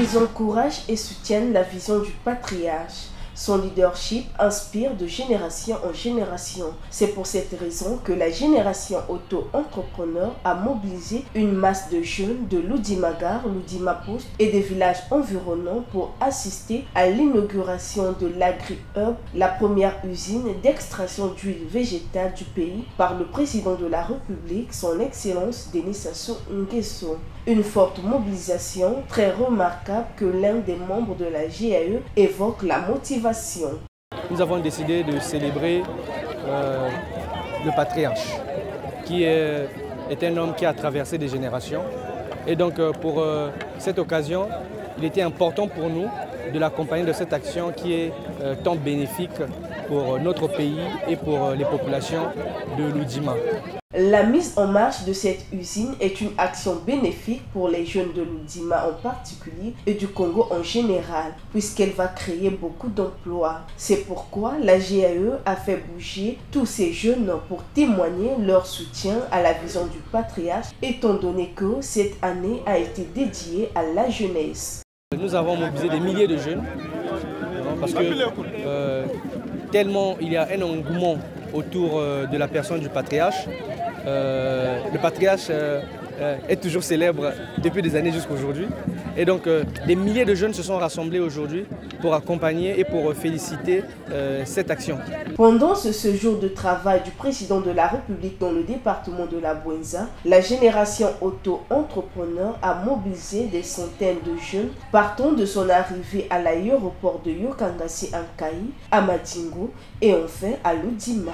Ils encouragent et soutiennent la vision du patriarche. Son leadership inspire de génération en génération. C'est pour cette raison que la génération auto-entrepreneur a mobilisé une masse de jeunes de l'Oudimagar, l'Oudimapost et des villages environnants pour assister à l'inauguration de l'Agri-Hub, la première usine d'extraction d'huile végétale du pays par le président de la République, son Excellence Denis Sassou Nguesso. Une forte mobilisation très remarquable que l'un des membres de la GAE évoque la motivation. Nous avons décidé de célébrer le patriarche, qui est un homme qui a traversé des générations. Et donc pour cette occasion, il était important pour nous de l'accompagner de cette action qui est tant bénéfique pour notre pays et pour les populations de l'Oudima. La mise en marche de cette usine est une action bénéfique pour les jeunes de l'Oudima en particulier et du Congo en général, puisqu'elle va créer beaucoup d'emplois. C'est pourquoi la GAE a fait bouger tous ces jeunes pour témoigner leur soutien à la vision du patriarche, étant donné que cette année a été dédiée à la jeunesse. Nous avons mobilisé des milliers de jeunes, parce que tellement il y a un engouement autour de la personne du patriarche. Le patriarche est toujours célèbre depuis des années jusqu'à aujourd'hui. Et donc des milliers de jeunes se sont rassemblés aujourd'hui pour accompagner et pour féliciter cette action. Pendant ce séjour de travail du président de la République dans le département de la Bouenza, la génération auto-entrepreneur a mobilisé des centaines de jeunes partant de son arrivée à l'aéroport de Yokangasi Ankaï, à Madingo et enfin à l'Oudima.